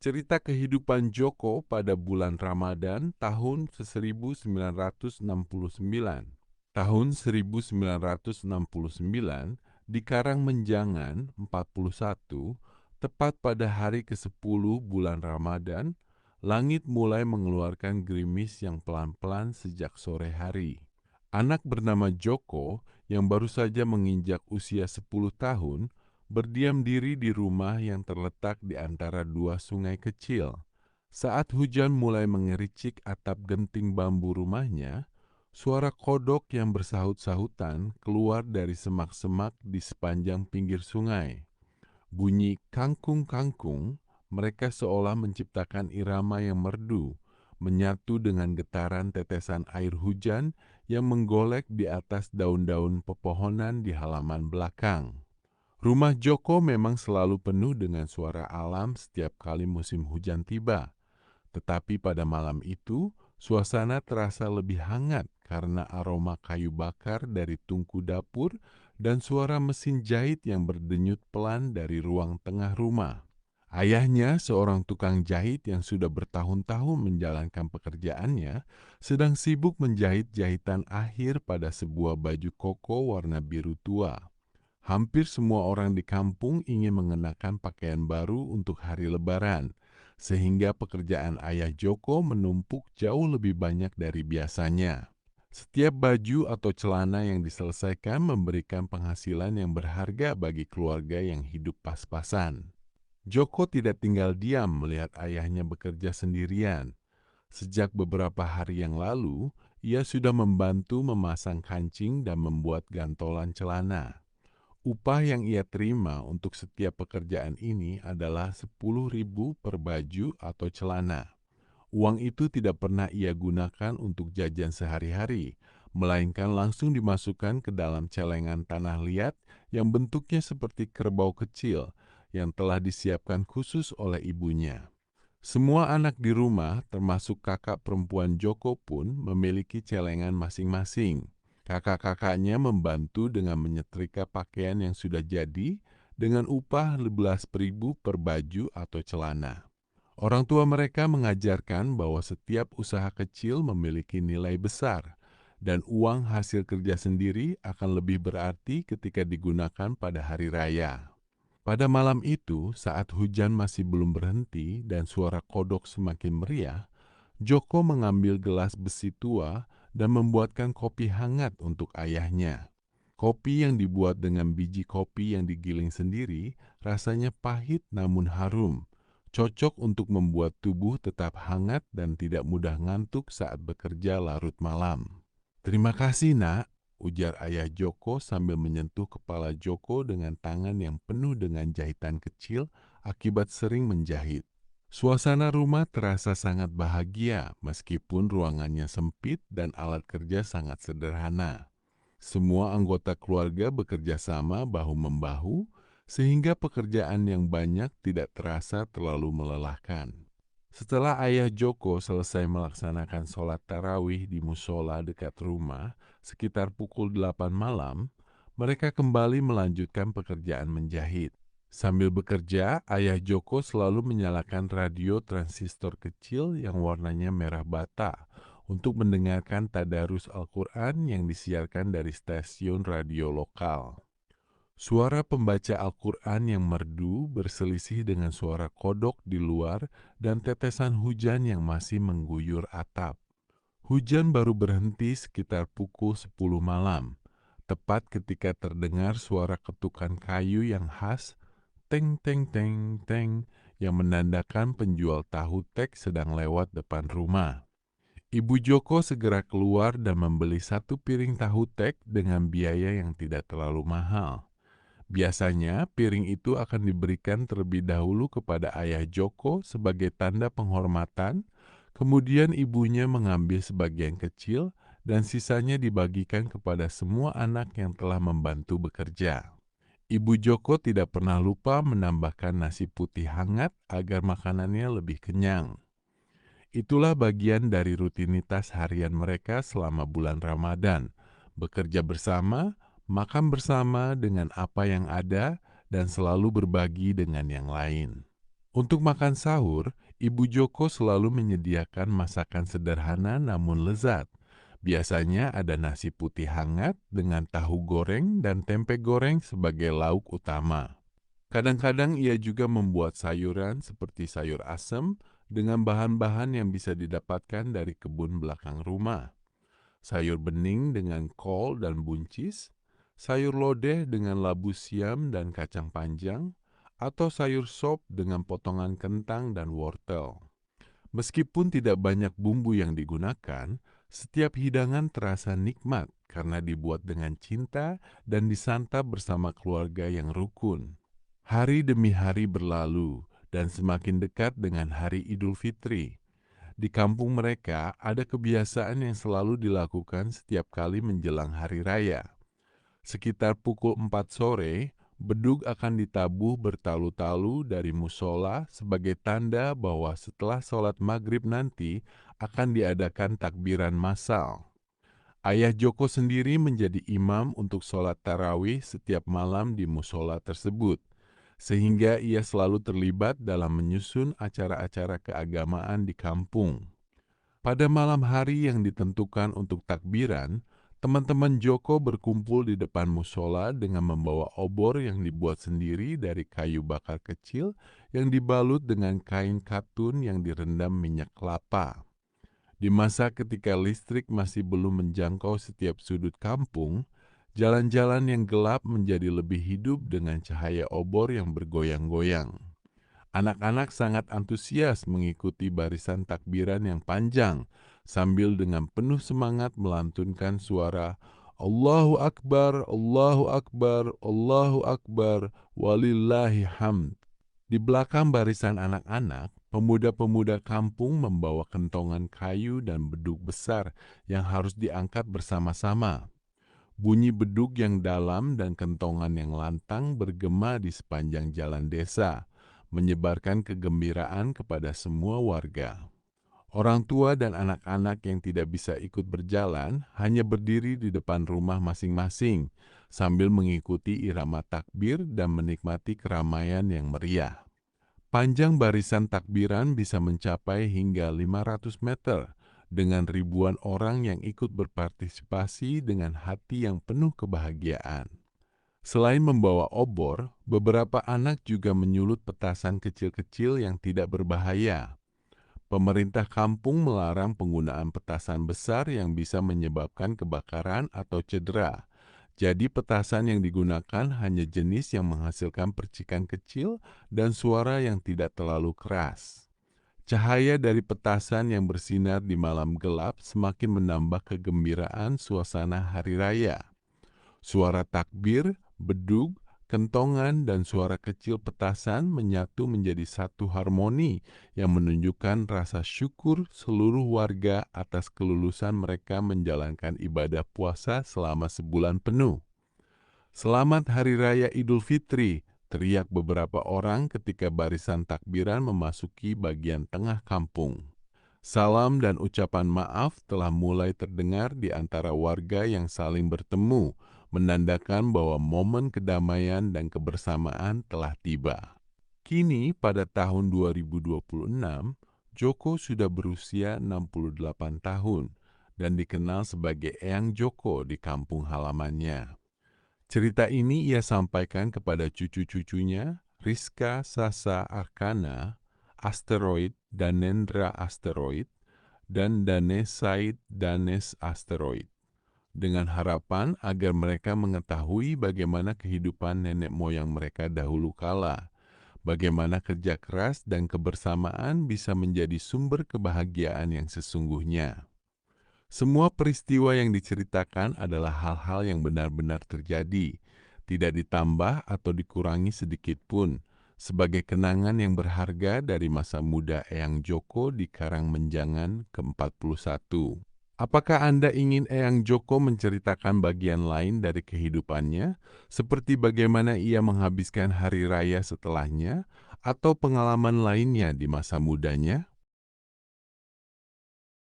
Cerita kehidupan Joko pada bulan Ramadan tahun 1969. Tahun 1969, di Karangmenjangan 41, tepat pada hari ke-10 bulan Ramadan, langit mulai mengeluarkan gerimis yang pelan-pelan sejak sore hari. Anak bernama Joko yang baru saja menginjak usia 10 tahun berdiam diri di rumah yang terletak di antara dua sungai kecil. Saat hujan mulai mengericik atap genting bambu rumahnya, suara kodok yang bersahut-sahutan keluar dari semak-semak di sepanjang pinggir sungai. Bunyi kangkung-kangkung, mereka seolah menciptakan irama yang merdu, menyatu dengan getaran tetesan air hujan yang menggolek di atas daun-daun pepohonan di halaman belakang. Rumah Joko memang selalu penuh dengan suara alam setiap kali musim hujan tiba. Tetapi pada malam itu, suasana terasa lebih hangat karena aroma kayu bakar dari tungku dapur dan suara mesin jahit yang berdenyut pelan dari ruang tengah rumah. Ayahnya, seorang tukang jahit yang sudah bertahun-tahun menjalankan pekerjaannya, sedang sibuk menjahit jahitan akhir pada sebuah baju koko warna biru tua. Hampir semua orang di kampung ingin mengenakan pakaian baru untuk hari Lebaran, sehingga pekerjaan ayah Joko menumpuk jauh lebih banyak dari biasanya. Setiap baju atau celana yang diselesaikan memberikan penghasilan yang berharga bagi keluarga yang hidup pas-pasan. Joko tidak tinggal diam melihat ayahnya bekerja sendirian. Sejak beberapa hari yang lalu, ia sudah membantu memasang kancing dan membuat gantolan celana. Upah yang ia terima untuk setiap pekerjaan ini adalah 10.000 per baju atau celana. Uang itu tidak pernah ia gunakan untuk jajan sehari-hari, melainkan langsung dimasukkan ke dalam celengan tanah liat yang bentuknya seperti kerbau kecil yang telah disiapkan khusus oleh ibunya. Semua anak di rumah, termasuk kakak perempuan Joko pun memiliki celengan masing-masing. Kakak-kakaknya membantu dengan menyetrika pakaian yang sudah jadi dengan upah 11.000 per baju atau celana. Orang tua mereka mengajarkan bahwa setiap usaha kecil memiliki nilai besar dan uang hasil kerja sendiri akan lebih berarti ketika digunakan pada hari raya. Pada malam itu, saat hujan masih belum berhenti dan suara kodok semakin meriah, Joko mengambil gelas besi tua dan membuatkan kopi hangat untuk ayahnya. Kopi yang dibuat dengan biji kopi yang digiling sendiri rasanya pahit namun harum, cocok untuk membuat tubuh tetap hangat dan tidak mudah ngantuk saat bekerja larut malam. Terima kasih nak, ujar ayah Joko sambil menyentuh kepala Joko dengan tangan yang penuh dengan jahitan kecil akibat sering menjahit. Suasana rumah terasa sangat bahagia meskipun ruangannya sempit dan alat kerja sangat sederhana. Semua anggota keluarga bekerja sama bahu-membahu sehingga pekerjaan yang banyak tidak terasa terlalu melelahkan. Setelah ayah Joko selesai melaksanakan sholat tarawih di musola dekat rumah sekitar pukul 8 malam, mereka kembali melanjutkan pekerjaan menjahit. Sambil bekerja, ayah Joko selalu menyalakan radio transistor kecil yang warnanya merah bata untuk mendengarkan tadarus Al-Quran yang disiarkan dari stasiun radio lokal. Suara pembaca Al-Quran yang merdu berselisih dengan suara kodok di luar dan tetesan hujan yang masih mengguyur atap. Hujan baru berhenti sekitar pukul 10 malam, tepat ketika terdengar suara ketukan kayu yang khas, teng teng teng teng, yang menandakan penjual tahu tek sedang lewat depan rumah. Ibu Joko segera keluar dan membeli satu piring tahu tek dengan biaya yang tidak terlalu mahal. Biasanya piring itu akan diberikan terlebih dahulu kepada ayah Joko sebagai tanda penghormatan, kemudian ibunya mengambil sebagian kecil dan sisanya dibagikan kepada semua anak yang telah membantu bekerja. Ibu Joko tidak pernah lupa menambahkan nasi putih hangat agar makanannya lebih kenyang. Itulah bagian dari rutinitas harian mereka selama bulan Ramadan, bekerja bersama, makan bersama dengan apa yang ada, dan selalu berbagi dengan yang lain. Untuk makan sahur, Ibu Joko selalu menyediakan masakan sederhana namun lezat. Biasanya ada nasi putih hangat dengan tahu goreng dan tempe goreng sebagai lauk utama. Kadang-kadang ia juga membuat sayuran seperti sayur asem dengan bahan-bahan yang bisa didapatkan dari kebun belakang rumah. Sayur bening dengan kol dan buncis, sayur lodeh dengan labu siam dan kacang panjang, atau sayur sop dengan potongan kentang dan wortel. Meskipun tidak banyak bumbu yang digunakan, setiap hidangan terasa nikmat karena dibuat dengan cinta dan disantap bersama keluarga yang rukun. Hari demi hari berlalu dan semakin dekat dengan hari Idul Fitri. Di kampung mereka ada kebiasaan yang selalu dilakukan setiap kali menjelang hari raya. Sekitar pukul 4 sore, bedug akan ditabuh bertalu-talu dari musola sebagai tanda bahwa setelah sholat maghrib nanti akan diadakan takbiran massal. Ayah Joko sendiri menjadi imam untuk sholat tarawih setiap malam di musola tersebut, sehingga ia selalu terlibat dalam menyusun acara-acara keagamaan di kampung. Pada malam hari yang ditentukan untuk takbiran, teman-teman Joko berkumpul di depan musola dengan membawa obor yang dibuat sendiri dari kayu bakar kecil yang dibalut dengan kain katun yang direndam minyak kelapa. Di masa ketika listrik masih belum menjangkau setiap sudut kampung, jalan-jalan yang gelap menjadi lebih hidup dengan cahaya obor yang bergoyang-goyang. Anak-anak sangat antusias mengikuti barisan takbiran yang panjang, sambil dengan penuh semangat melantunkan suara Allahu Akbar, Allahu Akbar, Allahu Akbar, walillahi hamd. Di belakang barisan anak-anak, pemuda-pemuda kampung membawa kentongan kayu dan bedug besar yang harus diangkat bersama-sama. Bunyi bedug yang dalam dan kentongan yang lantang bergema di sepanjang jalan desa, menyebarkan kegembiraan kepada semua warga. Orang tua dan anak-anak yang tidak bisa ikut berjalan hanya berdiri di depan rumah masing-masing sambil mengikuti irama takbir dan menikmati keramaian yang meriah. Panjang barisan takbiran bisa mencapai hingga 500 meter dengan ribuan orang yang ikut berpartisipasi dengan hati yang penuh kebahagiaan. Selain membawa obor, beberapa anak juga menyulut petasan kecil-kecil yang tidak berbahaya. Pemerintah kampung melarang penggunaan petasan besar yang bisa menyebabkan kebakaran atau cedera. Jadi petasan yang digunakan hanya jenis yang menghasilkan percikan kecil dan suara yang tidak terlalu keras. Cahaya dari petasan yang bersinar di malam gelap semakin menambah kegembiraan suasana hari raya. Suara takbir, bedug, kentongan, dan suara kecil petasan menyatu menjadi satu harmoni yang menunjukkan rasa syukur seluruh warga atas kelulusan mereka menjalankan ibadah puasa selama sebulan penuh. Selamat Hari Raya Idul Fitri, teriak beberapa orang ketika barisan takbiran memasuki bagian tengah kampung. Salam dan ucapan maaf telah mulai terdengar di antara warga yang saling bertemu, menandakan bahwa momen kedamaian dan kebersamaan telah tiba. Kini pada tahun 2026, Joko sudah berusia 68 tahun dan dikenal sebagai Eyang Joko di kampung halamannya. Cerita ini ia sampaikan kepada cucu-cucunya, Rizka Sasa Arkana, Asteroid Danendra Asteroid, dan Danes Said Danes Asteroid, dengan harapan agar mereka mengetahui bagaimana kehidupan nenek moyang mereka dahulu kala, bagaimana kerja keras dan kebersamaan bisa menjadi sumber kebahagiaan yang sesungguhnya. Semua peristiwa yang diceritakan adalah hal-hal yang benar-benar terjadi, tidak ditambah atau dikurangi sedikit pun, sebagai kenangan yang berharga dari masa muda Eyang Joko di Karangmenjangan ke-41. Apakah Anda ingin Eyang Joko menceritakan bagian lain dari kehidupannya, seperti bagaimana ia menghabiskan hari raya setelahnya, atau pengalaman lainnya di masa mudanya?